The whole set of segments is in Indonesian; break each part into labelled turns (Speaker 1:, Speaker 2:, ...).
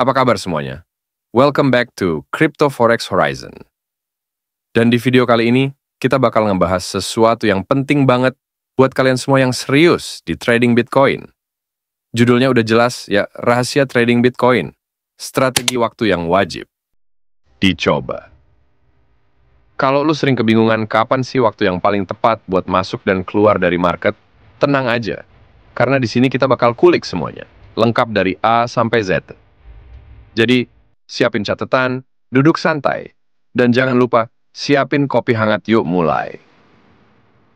Speaker 1: Apa kabar semuanya? Welcome back to Crypto Forex Horizon. Dan di video kali ini, kita bakal ngebahas sesuatu yang penting banget buat kalian semua yang serius di trading Bitcoin. Judulnya udah jelas ya, rahasia trading Bitcoin. Strategi waktu yang wajib dicoba. Kalau lu sering kebingungan kapan sih waktu yang paling tepat buat masuk dan keluar dari market, tenang aja. Karena di sini kita bakal kulik semuanya, lengkap dari A sampai Z. Jadi, siapin catatan, duduk santai, dan jangan lupa siapin kopi hangat yuk mulai.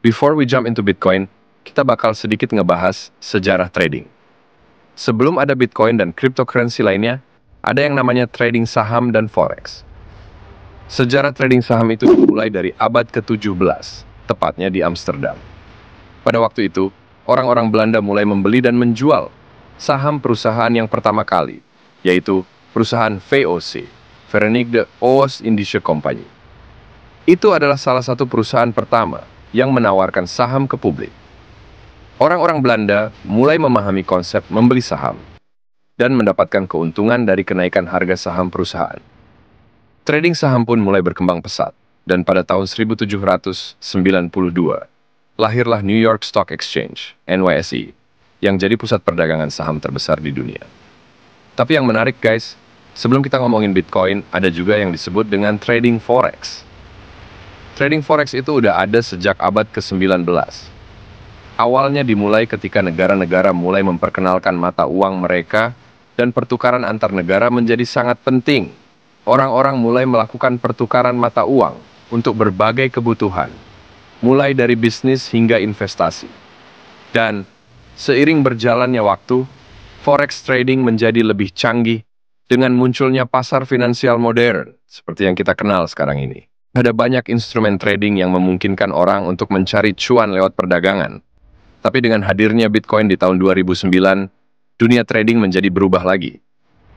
Speaker 1: Before we jump into Bitcoin, kita bakal sedikit ngebahas sejarah trading. Sebelum ada Bitcoin dan cryptocurrency lainnya, ada yang namanya trading saham dan forex. Sejarah trading saham itu dimulai dari abad ke-17, tepatnya di Amsterdam. Pada waktu itu, orang-orang Belanda mulai membeli dan menjual saham perusahaan yang pertama kali, yaitu perusahaan VOC, Verenigde Oost-Indische Compagnie. Itu adalah salah satu perusahaan pertama yang menawarkan saham ke publik. Orang-orang Belanda mulai memahami konsep membeli saham dan mendapatkan keuntungan dari kenaikan harga saham perusahaan. Trading saham pun mulai berkembang pesat, dan pada tahun 1792, lahirlah New York Stock Exchange, NYSE, yang jadi pusat perdagangan saham terbesar di dunia. Tapi yang menarik guys, sebelum kita ngomongin Bitcoin, ada juga yang disebut dengan trading forex. Trading forex itu udah ada sejak abad ke-19. Awalnya dimulai ketika negara-negara mulai memperkenalkan mata uang mereka dan pertukaran antar negara menjadi sangat penting. Orang-orang mulai melakukan pertukaran mata uang untuk berbagai kebutuhan, mulai dari bisnis hingga investasi. Dan seiring berjalannya waktu, forex trading menjadi lebih canggih dengan munculnya pasar finansial modern, seperti yang kita kenal sekarang ini. Ada banyak instrumen trading yang memungkinkan orang untuk mencari cuan lewat perdagangan. Tapi dengan hadirnya Bitcoin di tahun 2009, dunia trading menjadi berubah lagi.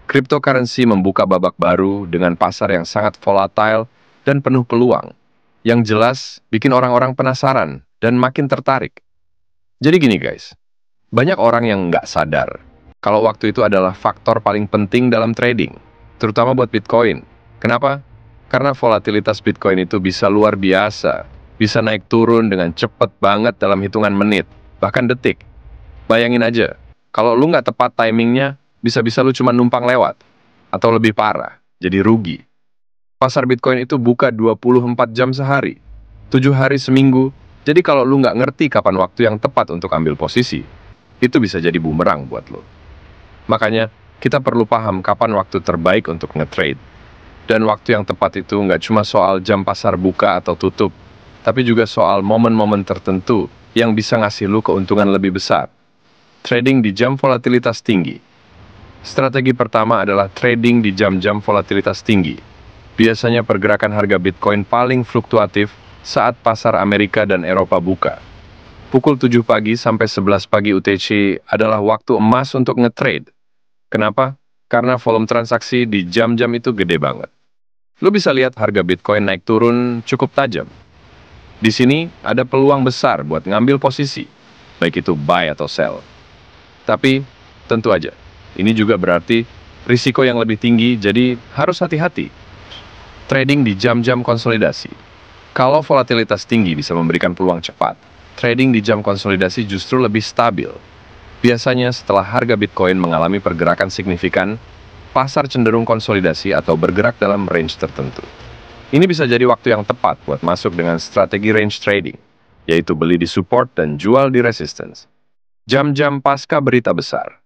Speaker 1: Cryptocurrency membuka babak baru dengan pasar yang sangat volatile dan penuh peluang. Yang jelas, bikin orang-orang penasaran dan makin tertarik. Jadi gini guys, banyak orang yang nggak sadar kalau waktu itu adalah faktor paling penting dalam trading, terutama buat Bitcoin. Kenapa? Karena volatilitas Bitcoin itu bisa luar biasa, bisa naik turun dengan cepat banget dalam hitungan menit, bahkan detik. Bayangin aja, kalau lu nggak tepat timingnya, bisa-bisa lu cuma numpang lewat, atau lebih parah, jadi rugi. Pasar Bitcoin itu buka 24 jam sehari, 7 hari seminggu, jadi kalau lu nggak ngerti kapan waktu yang tepat untuk ambil posisi, itu bisa jadi bumerang buat lo. Makanya, kita perlu paham kapan waktu terbaik untuk nge-trade. Dan waktu yang tepat itu nggak cuma soal jam pasar buka atau tutup, tapi juga soal momen-momen tertentu yang bisa ngasih lu keuntungan lebih besar. Trading di jam volatilitas tinggi. Strategi pertama adalah trading di jam-jam volatilitas tinggi. Biasanya pergerakan harga Bitcoin paling fluktuatif saat pasar Amerika dan Eropa buka. Pukul 7 pagi sampai 11 pagi UTC adalah waktu emas untuk nge-trade. Kenapa? Karena volume transaksi di jam-jam itu gede banget. Lu bisa lihat harga Bitcoin naik turun cukup tajam. Di sini ada peluang besar buat ngambil posisi, baik itu buy atau sell. Tapi, tentu aja, ini juga berarti risiko yang lebih tinggi, jadi harus hati-hati. Trading di jam-jam konsolidasi. Kalau volatilitas tinggi bisa memberikan peluang cepat, trading di jam konsolidasi justru lebih stabil. Biasanya setelah harga Bitcoin mengalami pergerakan signifikan, pasar cenderung konsolidasi atau bergerak dalam range tertentu. Ini bisa jadi waktu yang tepat buat masuk dengan strategi range trading, yaitu beli di support dan jual di resistance. Jam-jam pasca berita besar.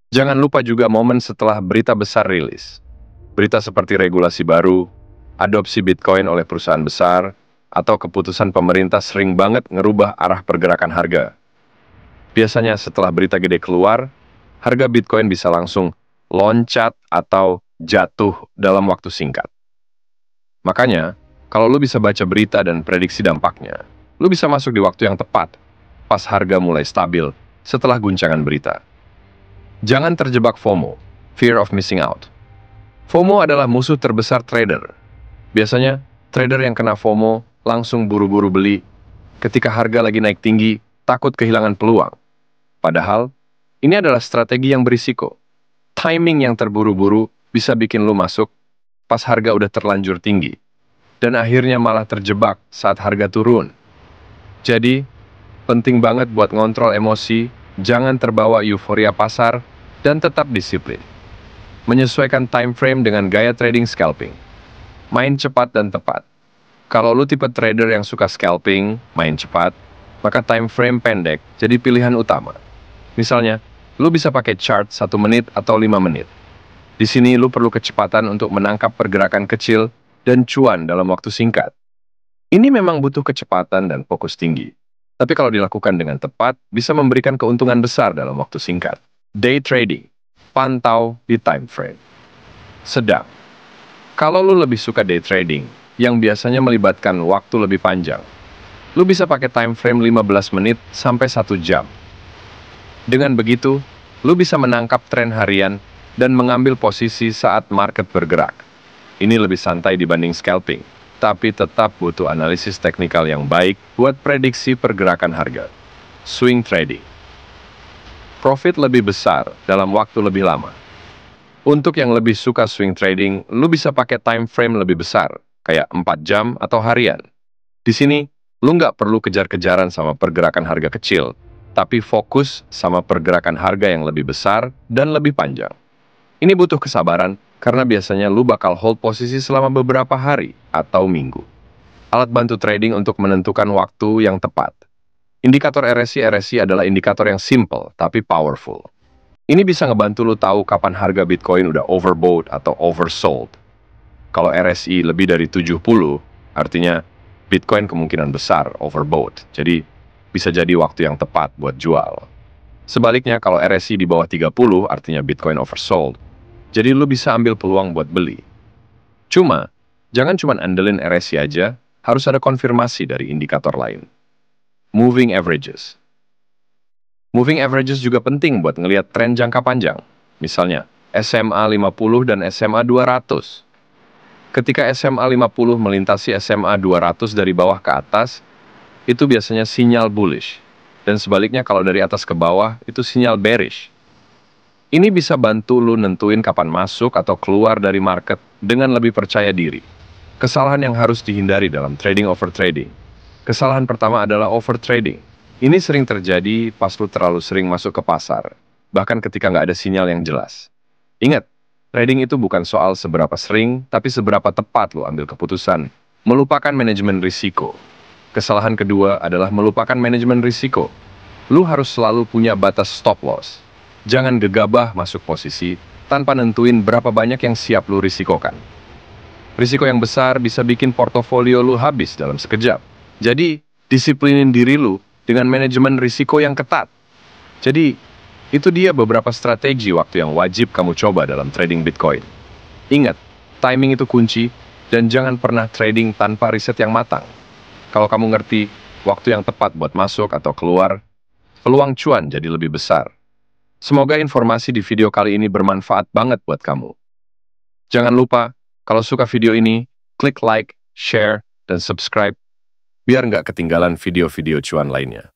Speaker 1: Jangan lupa juga momen setelah berita besar rilis. Berita seperti regulasi baru, adopsi Bitcoin oleh perusahaan besar, atau keputusan pemerintah sering banget ngerubah arah pergerakan harga. Biasanya setelah berita gede keluar, harga Bitcoin bisa langsung loncat atau jatuh dalam waktu singkat. Makanya, kalau lu bisa baca berita dan prediksi dampaknya, lu bisa masuk di waktu yang tepat, pas harga mulai stabil setelah guncangan berita. Jangan terjebak FOMO, fear of missing out. FOMO adalah musuh terbesar trader. Biasanya, trader yang kena FOMO langsung buru-buru beli. Ketika harga lagi naik tinggi, takut kehilangan peluang. Padahal, ini adalah strategi yang berisiko. Timing yang terburu-buru bisa bikin lu masuk pas harga udah terlanjur tinggi, dan akhirnya malah terjebak saat harga turun. Jadi, penting banget buat ngontrol emosi, jangan terbawa euforia pasar, dan tetap disiplin. Menyesuaikan time frame dengan gaya trading scalping. Main cepat dan tepat. Kalau lu tipe trader yang suka scalping, main cepat, maka time frame pendek jadi pilihan utama. Misalnya, lu bisa pakai chart 1 menit atau 5 menit. Di sini lu perlu kecepatan untuk menangkap pergerakan kecil dan cuan dalam waktu singkat. Ini memang butuh kecepatan dan fokus tinggi. Tapi kalau dilakukan dengan tepat, bisa memberikan keuntungan besar dalam waktu singkat. Day trading. Pantau di time frame. Sedang. Kalau lu lebih suka day trading, yang biasanya melibatkan waktu lebih panjang, lu bisa pakai time frame 15 menit sampai 1 jam. Dengan begitu, lu bisa menangkap tren harian dan mengambil posisi saat market bergerak. Ini lebih santai dibanding scalping, tapi tetap butuh analisis teknikal yang baik buat prediksi pergerakan harga. Swing trading. Profit lebih besar dalam waktu lebih lama. Untuk yang lebih suka swing trading, lu bisa pakai time frame lebih besar, kayak 4 jam atau harian. Di sini, lu nggak perlu kejar-kejaran sama pergerakan harga kecil, tapi fokus sama pergerakan harga yang lebih besar dan lebih panjang. Ini butuh kesabaran, karena biasanya lu bakal hold posisi selama beberapa hari atau minggu. Alat bantu trading untuk menentukan waktu yang tepat. Indikator RSI adalah indikator yang simple tapi powerful. Ini bisa ngebantu lu tahu kapan harga Bitcoin udah overbought atau oversold. Kalau RSI lebih dari 70, artinya Bitcoin kemungkinan besar overbought. Jadi, bisa jadi waktu yang tepat buat jual. Sebaliknya, kalau RSI di bawah 30, artinya Bitcoin oversold. Jadi, lu bisa ambil peluang buat beli. Jangan cuma andelin RSI aja, harus ada konfirmasi dari indikator lain. Moving averages. Moving averages juga penting buat ngelihat tren jangka panjang. Misalnya, SMA 50 dan SMA 200. Ketika SMA 50 melintasi SMA 200 dari bawah ke atas, itu biasanya sinyal bullish. Dan sebaliknya kalau dari atas ke bawah, itu sinyal bearish. Ini bisa bantu lu nentuin kapan masuk atau keluar dari market dengan lebih percaya diri. Kesalahan yang harus dihindari dalam trading overtrading. Kesalahan pertama adalah overtrading. Ini sering terjadi pas lu terlalu sering masuk ke pasar, bahkan ketika nggak ada sinyal yang jelas. Ingat, trading itu bukan soal seberapa sering, tapi seberapa tepat lu ambil keputusan. Melupakan manajemen risiko. Kesalahan kedua adalah melupakan manajemen risiko. Lu harus selalu punya batas stop loss. Jangan gegabah masuk posisi tanpa nentuin berapa banyak yang siap lu risikokan. Risiko yang besar bisa bikin portofolio lu habis dalam sekejap. Jadi, disiplinin diri lu dengan manajemen risiko yang ketat. Jadi, itu dia beberapa strategi waktu yang wajib kamu coba dalam trading Bitcoin. Ingat, timing itu kunci, dan jangan pernah trading tanpa riset yang matang. Kalau kamu ngerti waktu yang tepat buat masuk atau keluar, peluang cuan jadi lebih besar. Semoga informasi di video kali ini bermanfaat banget buat kamu. Jangan lupa, kalau suka video ini, klik like, share, dan subscribe, biar nggak ketinggalan video-video cuan lainnya.